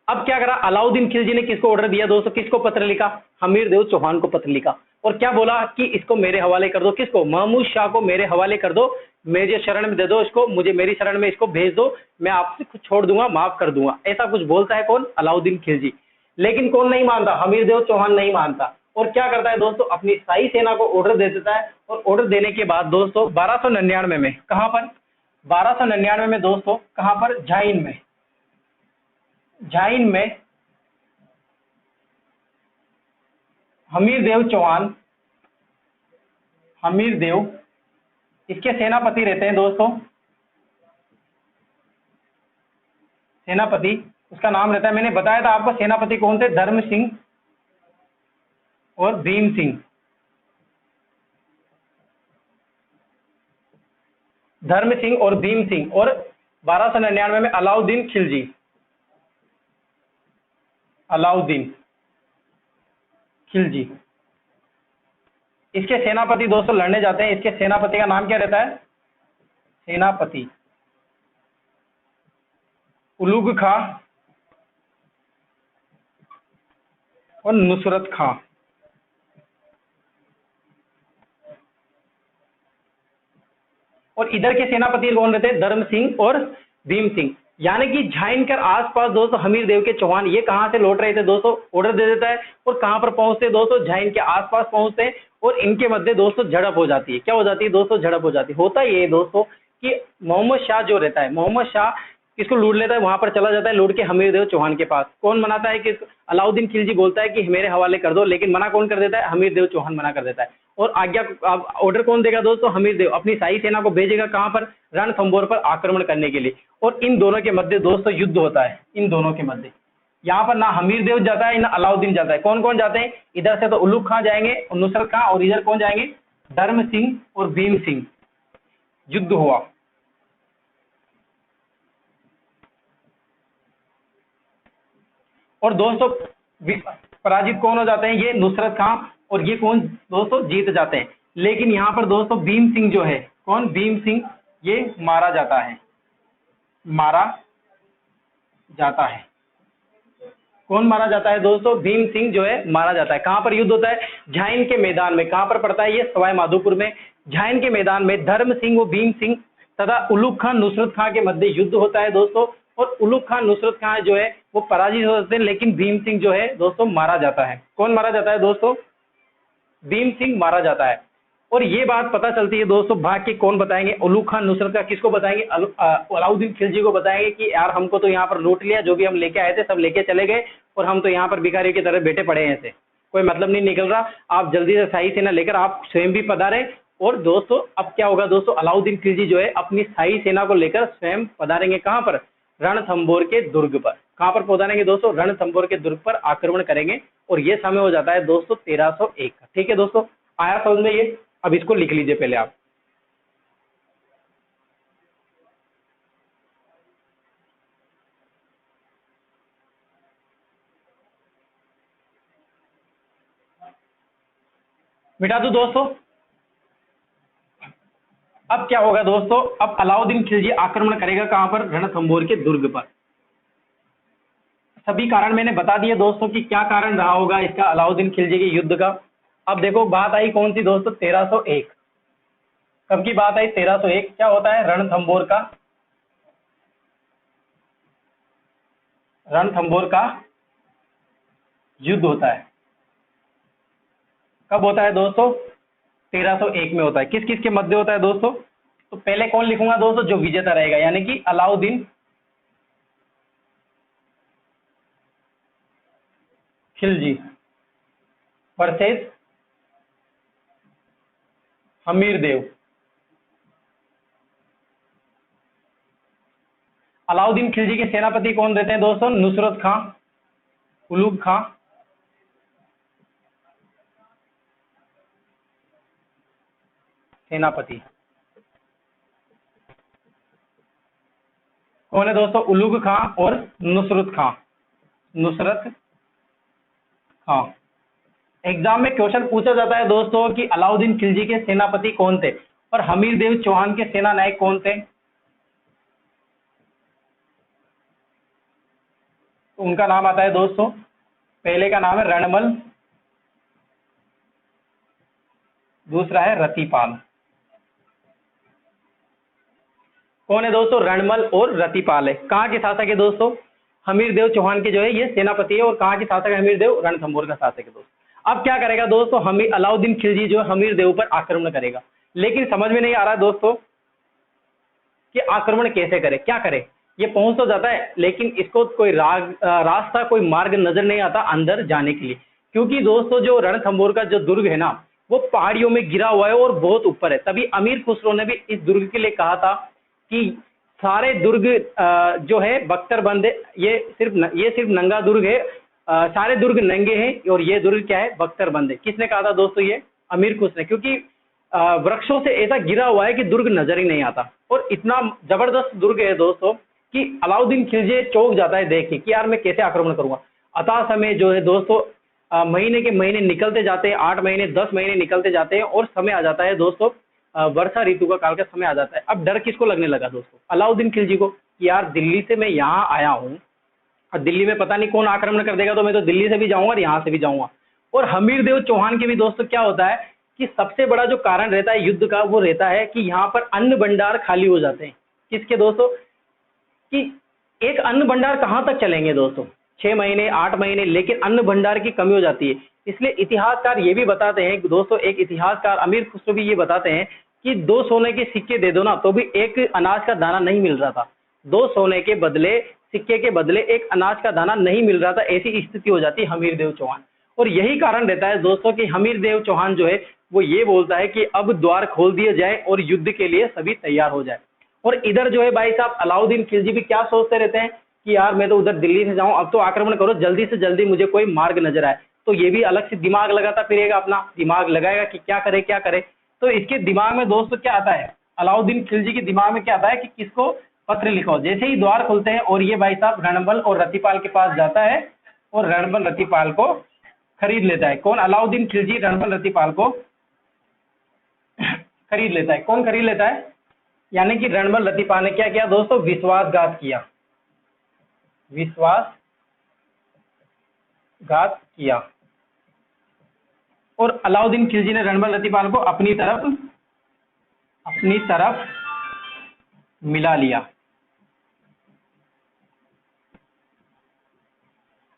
अब क्या करा, अलाउद्दीन खिलजी ने किसको ऑर्डर दिया दोस्तों, किसको पत्र लिखा, हमीर देव चौहान को पत्र लिखा, और क्या बोला कि इसको मेरे हवाले कर दो, किसको, महमूद शाह को मेरे हवाले कर दो, मेरे शरण में दे दो इसको, मुझे मेरी शरण में इसको भेज दो, मैं आपसे कुछ छोड़ दूंगा, माफ कर दूंगा, ऐसा कुछ बोलता है कौन, अलाउद्दीन खिलजी। लेकिन कौन नहीं मानता, हमीर देव चौहान नहीं मानता, और क्या करता है दोस्तों, अपनी शाही सेना को ऑर्डर दे देता है। और ऑर्डर देने के बाद दोस्तों 1299 में कहां पर, 1299 में दोस्तों कहां पर, झाइन में, झाइन में हमीर देव चौहान, हमीर देव इसके सेनापति रहते हैं दोस्तों, सेनापति उसका नाम रहता है, मैंने बताया था आपको सेनापति कौन थे, धर्म सिंह और भीम सिंह, धर्म सिंह और भीम सिंह। और 1299 में अलाउद्दीन खिलजी, अलाउद्दीन खिलजी इसके सेनापति दोस्तों लड़ने जाते हैं। इसके सेनापति का नाम क्या रहता है, सेनापति उलुग खां और नुसरत खां। और इधर के सेनापति कौन रहते हैं, धर्म सिंह और भीम सिंह। यानी कि झाइन कर आसपास दोस्तों हमीर देव के चौहान ये कहां से लौट रहे थे दोस्तों, ऑर्डर दे देता है, और कहां पर पहुंचते हैं दोस्तों, झाइन के आसपास पहुंचते हैं, और इनके मध्य दोस्तों झड़प हो जाती है। क्या हो जाती है दोस्तों, झड़प हो जाती है। होता ये दोस्तों कि मोहम्मद शाह जो रहता है, मोहम्मद शाह किसको लूट लेता है, वहां पर चला जाता है लूट के हमीर देव चौहान के पास। कौन मनाता है कि अलाउद्दीन खिलजी बोलता है कि मेरे हवाले कर दो, लेकिन मना कौन कर देता है, हमीर देव चौहान मना कर देता है। और आज्ञा ऑर्डर कौन देगा दोस्तों, हमीर देव अपनी शाही सेना को भेजेगा कहां पर, रणथंभौर पर आक्रमण करने के लिए। और इन दोनों के मध्य दोस्तों युद्ध होता है, इन दोनों के मध्य। यहाँ पर ना हमीर देव जाता है ना अलाउद्दीन जाता है। कौन कौन जाते हैं, इधर से तो उलुग खां जाएंगे और नुसरत खां, और इधर कौन जाएंगे, धर्म सिंह और भीम सिंह। युद्ध हुआ। और दोस्तों पराजित कौन हो जाते हैं, ये नुसरत खां, और ये कौन दोस्तों, जीत जाते हैं। लेकिन यहाँ पर दोस्तों भीम सिंह जो है, कौन, भीम सिंह, ये मारा जाता है, मारा जाता है। कौन मारा जाता है दोस्तों, भीम सिंह जो है मारा जाता है। कहां पर युद्ध होता है, झाइन के मैदान में। कहां पर पड़ता है ये, सवाई माधोपुर में। झाइन के मैदान में धर्म सिंह व भीम सिंह तथा उलुग खां नुसरत खां के मध्य युद्ध होता है दोस्तों। और उलुग खां नुसरत खां जो है वो पराजित हो जाते हैं, लेकिन भीम सिंह जो है दोस्तों मारा जाता है। कौन मारा जाता है दोस्तों, भीम सिंह मारा जाता है। और ये बात पता चलती है दोस्तों, भाग के कौन बताएंगे, उलुग खान नुसरत का किसको बताएंगे, अलाउद्दीन खिलजी को बताएंगे कि यार हमको तो यहाँ पर लूट लिया, जो भी हम लेके आए थे सब लेके चले गए, और हम तो यहाँ पर भिखारियों की तरह बैठे पड़े हैं, ऐसे कोई मतलब नहीं निकल रहा। आप जल्दी से शाही सेना लेकर आप स्वयं भी पधारे। और दोस्तों अब क्या होगा दोस्तों, अलाउद्दीन खिलजी जो है अपनी शाही सेना को लेकर स्वयं पधारेंगे कहाँ पर, रणथंभौर के दुर्ग पर। कहाँ पर पहुंचाएंगे दोस्तों, रणथंभौर के दुर्ग पर आक्रमण करेंगे। और ये समय हो जाता है दोस्तों 1301 का। ठीक है दोस्तों, आया समझ में ये। अब इसको लिख लीजिए पहले आप। मिटा दो दोस्तों। अब क्या होगा दोस्तों, अब अलाउद्दीन खिलजी आक्रमण करेगा कहां पर, रणथंभौर के दुर्ग पर। सभी कारण मैंने बता दिए दोस्तों कि क्या कारण रहा होगा इसका, अलाउद्दीन खिलजी के युद्ध का। अब देखो बात आई कौन सी दोस्तों, 1301। कब की बात आई, 1301। क्या होता है, रणथंभौर का, रणथंभौर का युद्ध होता है। कब होता है दोस्तों, 1301 में होता है। किस किस के मध्य होता है दोस्तों, तो पहले कौन लिखूंगा दोस्तों, जो विजेता रहेगा, यानी कि अलाउद्दीन खिलजी वर्सेस हमीर देव। अलाउद्दीन खिलजी के सेनापति कौन रहते हैं दोस्तों, नुसरत खां, उलुग खां, सेनापति कौन है दोस्तों, उलुग खां और नुसरत खां, नुसरत खां। एग्जाम में क्वेश्चन पूछा जाता है दोस्तों कि अलाउद्दीन खिलजी के सेनापति कौन थे और हमीर देव चौहान के सेना नायक कौन थे। तो उनका नाम आता है दोस्तों, पहले का नाम है रणमल, दूसरा है रतिपाल। कौन है दोस्तों, रणमल और रतिपाल है। कहाँ के शासक है दोस्तों, हमीर देव चौहान के जो है ये सेनापति है। और कहाँ के शासक है, हमीर देव, रणथंभौर का शासक है दोस्तों। अब क्या करेगा दोस्तों, हमीर अलाउद्दीन खिलजी जो हमीर देव पर आक्रमण करेगा, लेकिन समझ में नहीं आ रहा दोस्तों कि आक्रमण कैसे करे, क्या करे। ये पहुंच तो जाता है लेकिन इसको कोई रास्ता, कोई मार्ग नजर नहीं आता अंदर जाने के लिए, क्योंकि दोस्तों जो रणथंभौर का जो दुर्ग है ना वो पहाड़ियों में गिरा हुआ है और बहुत ऊपर है। तभी अमीर खुसरो ने भी इस दुर्ग के लिए कहा था कि सारे दुर्ग जो है बख्तरबंद है, ये सिर्फ नंगा दुर्ग है, सारे दुर्ग नंगे हैं और ये दुर्ग क्या है, बख्तरबंद है। किसने कहा था दोस्तों, ये अमीर खुस ने, क्योंकि वृक्षों से ऐसा गिरा हुआ है कि दुर्ग नजर ही नहीं आता। और इतना जबरदस्त दुर्ग है दोस्तों कि अलाउद्दीन खिलजी चौंक जाता है देख के कि यार मैं कैसे आक्रमण करूंगा। अतः समय जो है दोस्तों महीने के महीने निकलते जाते हैं, 8 महीने 10 महीने निकलते जाते हैं और समय आ जाता है दोस्तों वर्षा ऋतु का काल का समय आ जाता है। अब डर किसको लगने लगा दोस्तों, अलाउद्दीन खिलजी को, कि यार दिल्ली से मैं यहाँ आया हूँ और दिल्ली में पता नहीं कौन आक्रमण कर देगा, तो मैं तो दिल्ली से भी जाऊंगा और यहाँ से भी जाऊंगा। और हमीर देव चौहान के भी दोस्तों क्या होता है कि सबसे बड़ा जो कारण रहता है युद्ध का वो रहता है कि यहाँ पर अन्न भंडार खाली हो जाते हैं। किसके दोस्तों, कि एक अन्न भंडार कहाँ तक चलेंगे दोस्तों, 6 महीने 8 महीने, लेकिन अन्न भंडार की कमी हो जाती है। इसलिए इतिहासकार ये भी बताते हैं दोस्तों, एक इतिहासकार अमीर खुसरो भी ये बताते हैं कि 2 सोने के सिक्के दे दो ना तो भी एक अनाज का दाना नहीं मिल रहा था। 2 सोने के बदले, सिक्के के बदले एक अनाज का दाना नहीं मिल रहा था, ऐसी स्थिति हो जाती है हमीर देव चौहान। और यही कारण रहता है दोस्तों कि हमीर देव चौहान जो है वो ये बोलता है कि अब द्वार खोल दिए जाए और युद्ध के लिए सभी तैयार हो जाए। और इधर जो है भाई साहब अलाउद्दीन खिलजी भी क्या सोचते रहते हैं कि यार मैं तो उधर दिल्ली से जाऊं, अब तो आक्रमण करो, जल्दी से जल्दी मुझे कोई मार्ग नजर आए। तो ये भी अलग से दिमाग लगाता फिरेगा, अपना दिमाग लगाएगा कि क्या करे क्या करे। तो इसके दिमाग में दोस्तों क्या आता है, अलाउद्दीन खिलजी के दिमाग में क्या आता है कि किसको पत्र लिखो। जैसे ही द्वार खुलते हैं और ये भाई साहब रणबल और रतिपाल के पास जाता है और रणबल रतिपाल को खरीद लेता है। कौन, अलाउद्दीन खिलजी रणबल रतिपाल को खरीद लेता है। कौन खरीद लेता है, यानी कि रणबल रतिपाल ने क्या किया दोस्तों, विश्वासघात किया, विश्वासघात किया। और अलाउद्दीन खिलजी ने रणबल रतिपाल को अपनी तरफ मिला लिया।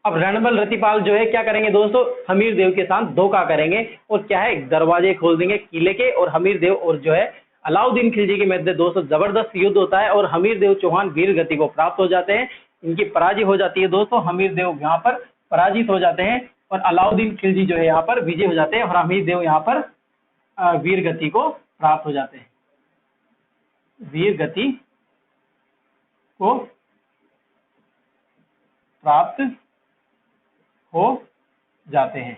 अब रणबल रतिपाल जो है क्या करेंगे दोस्तों, हमीर देव के साथ धोखा करेंगे और क्या है, दरवाजे खोल देंगे किले के, और हमीर देव और जो है अलाउद्दीन खिलजी के मध्य दोस्तों जबरदस्त युद्ध होता है और हमीर देव चौहान वीर गति को प्राप्त हो जाते हैं। इनकी पराजय हो जाती है दोस्तों, हमीर देव यहाँ पर पराजित हो जाते हैं और अलाउद्दीन खिलजी जो है यहाँ पर विजय हो जाते हैं और हमीर देव यहाँ पर वीर गति को प्राप्त हो जाते हैं, वीर गति को प्राप्त हो जाते हैं।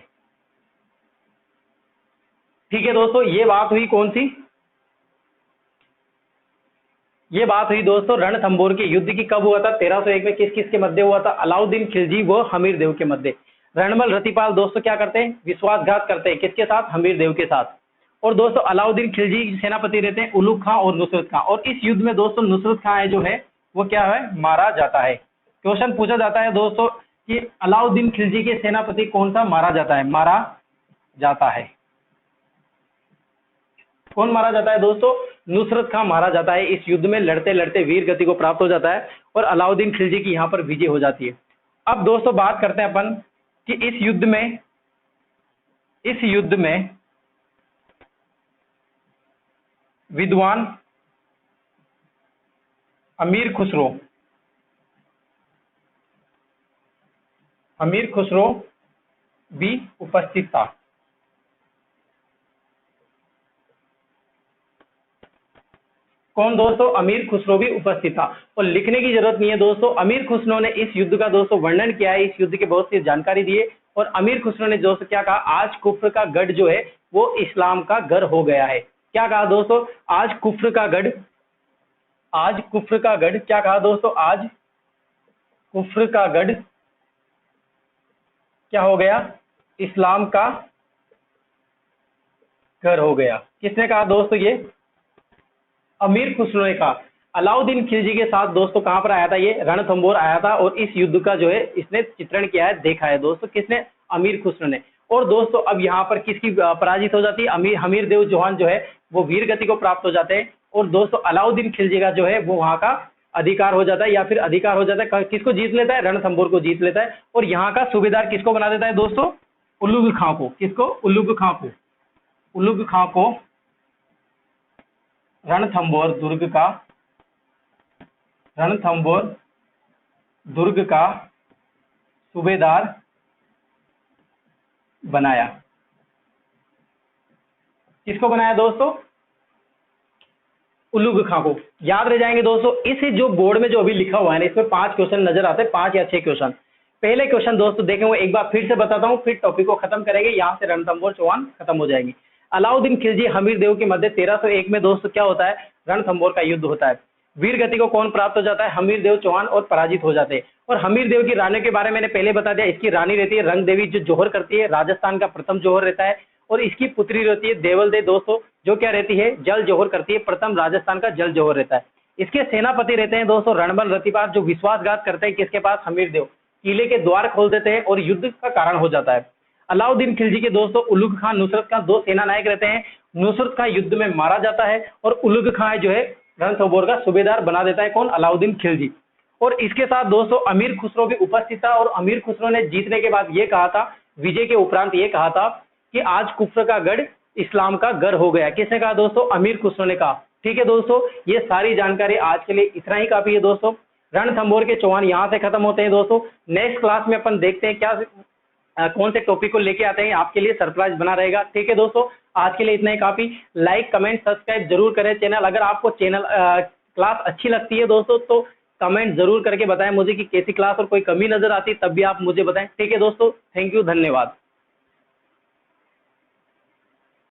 ठीक है दोस्तों, ये बात हुई कौन सी, ये बात हुई दोस्तों रणथंभौर के युद्ध की। कब हुआ था, 1301 में। किस किस के मध्य हुआ था, अलाउद्दीन खिलजी व हमीर देव के मध्य। रणबल रतिपाल दोस्तों क्या करते हैं, विश्वासघात करते हैं, किसके साथ, हमीर देव के साथ। और दोस्तों अलाउद्दीन खिलजी सेनापति रहते हैं उलुग खां और नुसरत खां। और इस युद्ध में दोस्तों नुसरत खां है जो है वो क्या है, मारा जाता है। क्वेश्चन पूछा जाता है दोस्तों कि अलाउद्दीन खिलजी के सेनापति कौन सा मारा जाता है, मारा जाता है। कौन मारा जाता है दोस्तों, नुसरत खां मारा जाता है। इस युद्ध में लड़ते लड़ते वीर गति को प्राप्त हो जाता है और अलाउद्दीन खिलजी की यहाँ पर विजय हो जाती है। अब दोस्तों बात करते हैं अपन कि इस युद्ध में विद्वान अमीर खुसरो भी उपस्थित था। कौन दोस्तों, अमीर खुसरो भी उपस्थित था। और लिखने की जरूरत नहीं है दोस्तों, अमीर खुसरो ने इस युद्ध का दोस्तों वर्णन किया है, इस युद्ध की बहुत सी जानकारी दी है। और अमीर खुसरो ने दोस्तों क्या कहा, आज कुफ्र का गढ़ जो है वो इस्लाम का घर हो गया है। क्या कहा दोस्तों, आज कुफ्र का गढ़ क्या कहा दोस्तों, आज कुफ्र का गढ़ क्या हो गया, इस्लाम का घर हो गया। किसने कहा दोस्तों? ये अमीर खुसरो ने कहा। अलाउद्दीन खिलजी के साथ दोस्तों कहां पर आया था? ये रणथंभौर आया था और इस युद्ध का जो है इसने चित्रण किया है, देखा है दोस्तों। किसने? अमीर खुसरो ने। और दोस्तों अब यहाँ पर किसकी पराजित हो जाती है? हमीर देव चौहान जो है वो वीर गति को प्राप्त हो जाते हैं और दोस्तों अलाउद्दीन खिलजी का जो है वो वहां का अधिकार हो जाता है या फिर अधिकार हो जाता है। किसको जीत लेता है? रणथंभौर को जीत लेता है और यहाँ का सूबेदार किसको बना देता है दोस्तों? उल्लुग खां को। किसको? उल्लुग खां को। उल्लुग खां को रणथंभौर दुर्ग का सूबेदार बनाया। किसको बनाया दोस्तों? उल्लुग खां को। याद रह जाएंगे दोस्तों। इस जो बोर्ड में जो अभी लिखा हुआ है ना, इसमें 5 क्वेश्चन नजर आते हैं, 5 या 6 क्वेश्चन। पहले क्वेश्चन दोस्तों देखें, वो एक बार फिर से बताता हूं, फिर टॉपिक को खत्म करेंगे। यहाँ से रणथंभौर चौहान खत्म हो जाएगी। अलाउद्दीन खिलजी हमीर देव के मध्य 1301 में दोस्तों क्या होता है? रणथंभौर का युद्ध होता है। वीर गति को कौन प्राप्त हो जाता है? हमीर देव चौहान, और पराजित हो जाते हैं। और हमीर देव की रानी के बारे में मैंने पहले बता दिया। इसकी रानी रहती है रंग देवी, जो जौहर करती है, राजस्थान का प्रथम जौहर रहता है। और इसकी पुत्री रहती है देवल दे दोस्तों, जो क्या रहती है? जल जौहर करती है। प्रथम राजस्थान का जल जौहर रहता है। इसके सेनापति रहते हैं दोस्तों रणबल रतिपाल, जो विश्वासघात करते हैं किसके पास? हमीर देव। किले के द्वार खोल देते हैं और युद्ध का कारण हो जाता है। अलाउद्दीन खिलजी के दोस्तों उल्लुग खां, नुसरत खां, 2 सेना नायक रहते हैं। नुसरत खां युद्ध में मारा जाता है और उल्लुग खां जो है रणथंभौर का सूबेदार बना देता है। कौन? अलाउद्दीन खिलजी। और इसके साथ दोस्तों अमीर खुसरो भी उपस्थित था और अमीर खुसरो ने जीतने के बाद ये कहा था, विजय के उपरांत ये कहा था कि आज कुफ्र का गढ़ इस्लाम का घर हो गया। किसने कहा दोस्तों? अमीर खुसरो ने कहा। ठीक है दोस्तों, ये सारी जानकारी आज के लिए इतना ही काफी है दोस्तों। रणथंभौर के चौहान यहाँ से खत्म होते हैं दोस्तों। नेक्स्ट क्लास में अपन देखते हैं क्या कौन से टॉपिक को लेके आते हैं, आपके लिए सरप्राइज बना रहेगा। ठीक है दोस्तों, आज के लिए इतना ही काफी। लाइक कमेंट सब्सक्राइब जरूर करें चैनल। अगर आपको चैनल क्लास अच्छी लगती है दोस्तों तो कमेंट जरूर करके बताएं मुझे कि कैसी क्लास और कोई कमी नजर आती तब भी आप मुझे बताएं। ठीक है दोस्तों, थैंक यू, धन्यवाद।